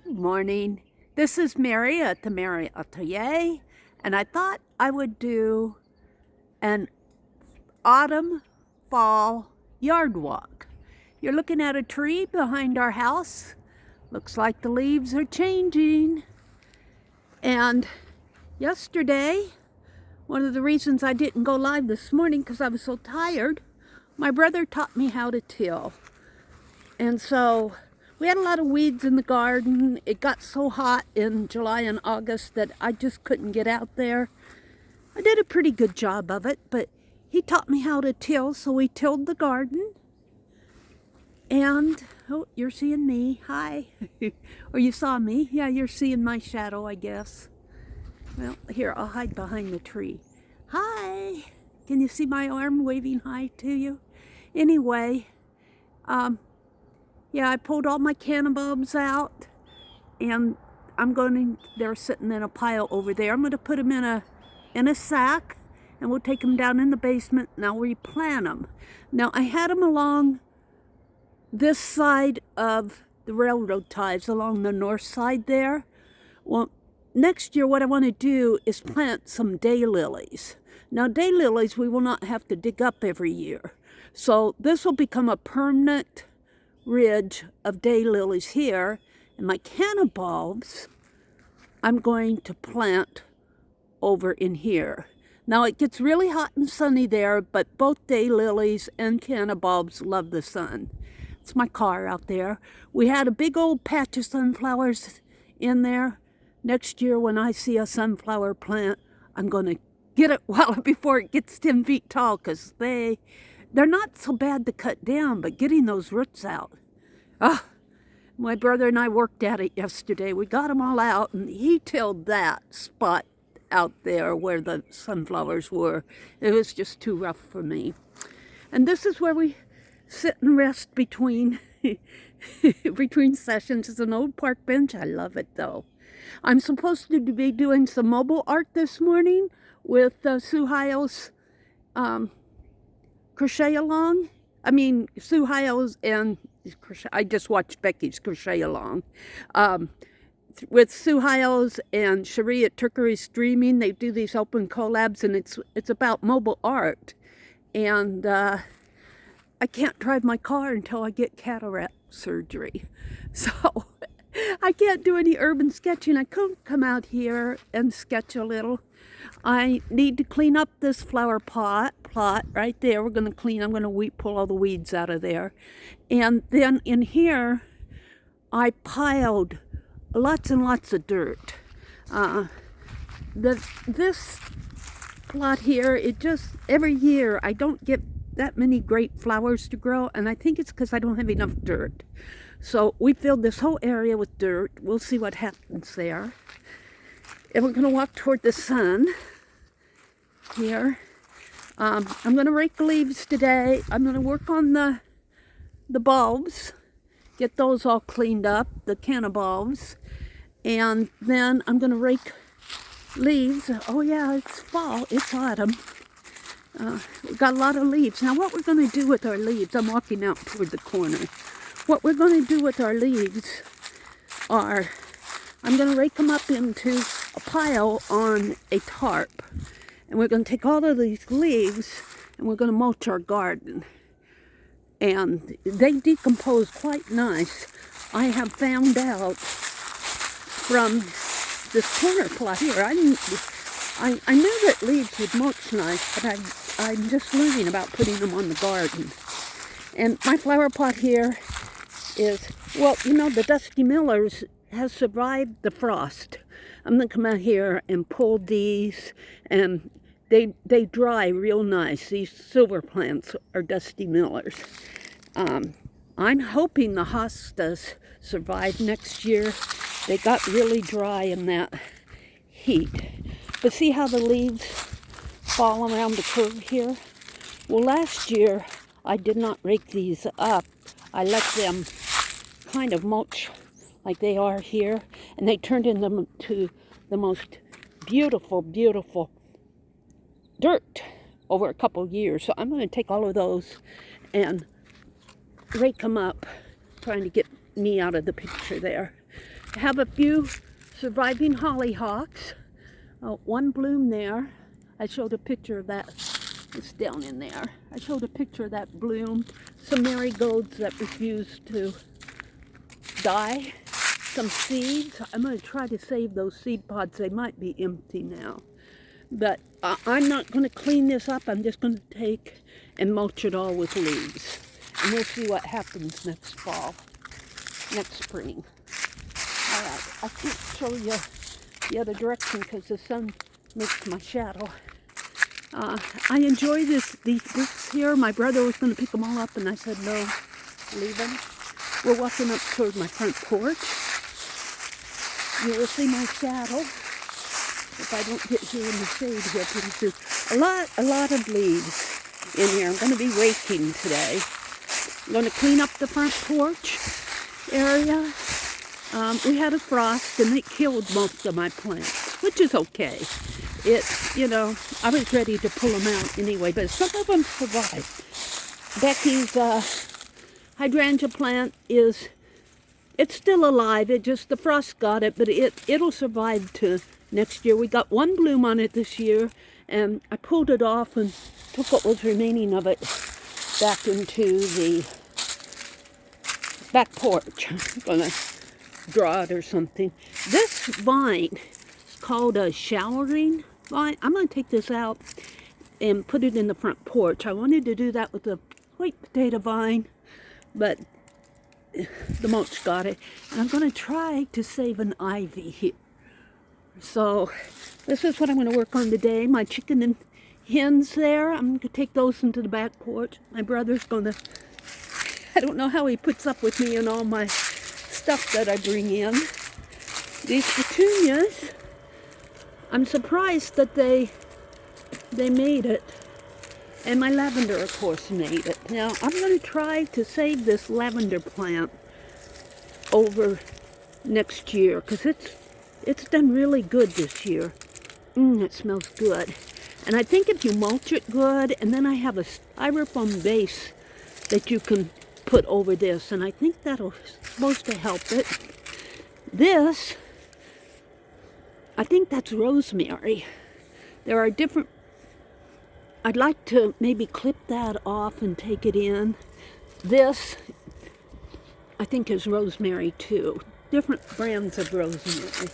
Good morning. This is Meri at the Meri Atelier, and I thought I would do an autumn fall yard walk. You're looking at a tree behind our house. Looks like the leaves are changing. And yesterday, one of the reasons I didn't go live this morning because I was so tired, my brother taught me how to till. And so we had a lot of weeds in the garden. It got so hot in July and August that I just couldn't get out there. I did a pretty good job of it, but he taught me how to till, so we tilled the garden. And, oh, you're seeing me. Hi. Or you saw me. Yeah, you're seeing my shadow, I guess. Well, here, I'll hide behind the tree. Hi. Can you see my arm waving hi to you? Anyway, yeah, I pulled all my cannabulbs out, and they're sitting in a pile over there. I'm going to put them in a sack, and we'll take them down in the basement, and I'll replant them. Now, I had them along this side of the railroad ties, along the north side there. Well, next year, what I want to do is plant some daylilies. Now, daylilies we will not have to dig up every year. So this will become a permanent ridge of daylilies here, and my cannabulbs I'm going to plant over in here. Now it gets really hot and sunny there, but both daylilies and cannabulbs love the sun. It's my car out there. We had a big old patch of sunflowers in there. Next year when I see a sunflower plant, I'm going to get it before it gets 10 feet tall, because they're not so bad to cut down, but getting those roots out. My brother and I worked at it yesterday. We got them all out, and he tilled that spot out there where the sunflowers were. It was just too rough for me. And this is where we sit and rest between sessions. It's an old park bench. I love it, though. I'm supposed to be doing some mobile art this morning with Sue Hiles' crochet along. I mean, Sue Hiles and I just watched Becky's crochet along. With Sue Hiles and Cherie at Turkery Streaming, they do these open collabs, and it's about mobile art. And I can't drive my car until I get cataract surgery. So I can't do any urban sketching. I could come out here and sketch a little. I need to clean up this flower plot right there. I'm going to pull all the weeds out of there. And then in here, I piled lots and lots of dirt. This plot here, every year I don't get that many great flowers to grow, and I think it's because I don't have enough dirt. So we filled this whole area with dirt. We'll see what happens there. And we're going to walk toward the sun here. I'm going to rake the leaves today. I'm going to work on the bulbs, get those all cleaned up, the cannabulbs. And then I'm going to rake leaves. Oh yeah, it's fall, it's autumn. We've got a lot of leaves. Now what we're going to do with our leaves, I'm walking out toward the corner. What we're going to do with our leaves are, I'm going to rake them up into a pile on a tarp. And we're going to take all of these leaves and we're going to mulch our garden. And they decompose quite nice. I have found out from this corner plot here. I knew that leaves would mulch nice, but I'm just learning about putting them on the garden. And my flower pot here is, well, you know, the Dusty Millers has survived the frost. I'm going to come out here and pull these, and they dry real nice. These silver plants are Dusty Millers. I'm hoping the hostas survive next year. They got really dry in that heat. But see how the leaves fall around the curve here? Well, last year I did not rake these up. I let them kind of mulch like they are here, and they turned into the most beautiful, beautiful dirt over a couple years. So I'm going to take all of those and rake them up, trying to get me out of the picture there. I have a few surviving hollyhocks. One bloom there. I showed a picture of that. It's down in there. I showed a picture of that bloom. Some marigolds that refused to die. Some seeds. I'm going to try to save those seed pods. They might be empty now. But I'm not going to clean this up. I'm just going to take and mulch it all with leaves. And we'll see what happens next fall, next spring. All right, I can't show you the other direction because the sun makes my shadow. I enjoy this here. My brother was going to pick them all up, and I said, no, leave them. We're walking up toward my front porch. You will see my shadow if I don't get here in the shade here pretty soon. A lot of leaves in here. I'm going to be raking today. I'm going to clean up the front porch area. We had a frost and it killed most of my plants, which is okay. You know, I was ready to pull them out anyway, but some of them survived. Becky's hydrangea plant it's still alive. The frost got it, but it'll survive to next year. We got one bloom on it this year, and I pulled it off and took what was remaining of it back into the back porch. I'm gonna draw it or something. This vine is called a showering vine. I'm gonna take this out and put it in the front porch. I wanted to do that with the white potato vine, but the mulch got it. And I'm gonna try to save an ivy here. So this is what I'm gonna work on today. My chicken and hens there, I'm gonna take those into the back porch. My brother's gonna, I don't know how he puts up with me and all my stuff that I bring in. These petunias, I'm surprised that they made it. And my lavender, of course, made it. Now, I'm going to try to save this lavender plant over next year, because it's done really good this year. It smells good. And I think if you mulch it good, and then I have a styrofoam base that you can put over this, and I think that'll supposed to help it. This, I think that's rosemary. There are different, I'd like to maybe clip that off and take it in. This, I think, is rosemary too. Different brands of rosemary.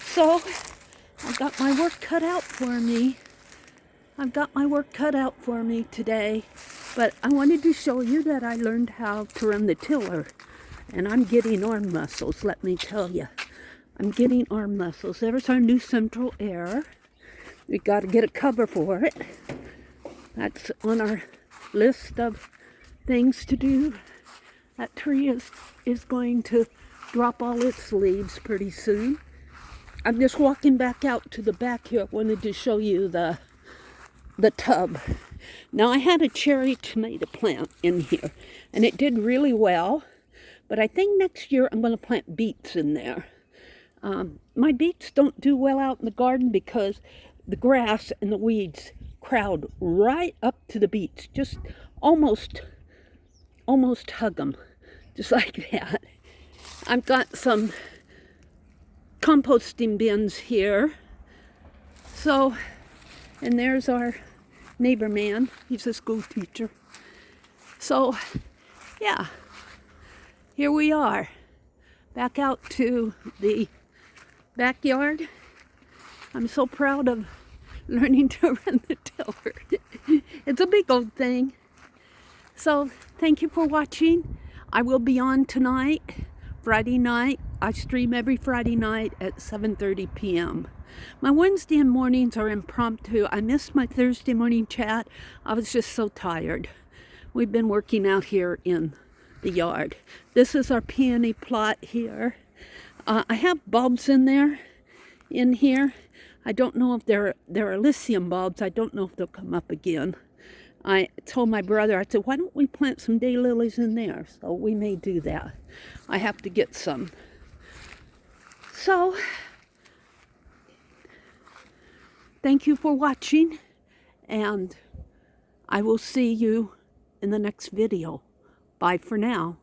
So, I've got my work cut out for me. I've got my work cut out for me today. But I wanted to show you that I learned how to run the tiller. And I'm getting arm muscles, let me tell you. I'm getting arm muscles. There's our new central air. We got to get a cover for it. That's on our list of things to do. That tree is going to drop all its leaves pretty soon. I'm just walking back out to the back here. I wanted to show you the tub. Now, I had a cherry tomato plant in here, and it did really well. But I think next year I'm going to plant beets in there. My beets don't do well out in the garden because the grass and the weeds crowd right up to the beets. Just almost hug them, just like that. I've got some composting bins here. So, and there's our neighbor man. He's a school teacher. So, yeah, here we are. Back out to the backyard. I'm so proud of learning to run the tiller. It's a big old thing. So, thank you for watching. I will be on tonight, Friday night. I stream every Friday night at 7:30 p.m. My Wednesday mornings are impromptu. I missed my Thursday morning chat. I was just so tired. We've been working out here in the yard. This is our peony plot here. I have bulbs in here. I don't know if there are lithium bulbs. I don't know if they'll come up again. I told my brother, I said, why don't we plant some daylilies in there? So we may do that. I have to get some. So, thank you for watching, and I will see you in the next video. Bye for now.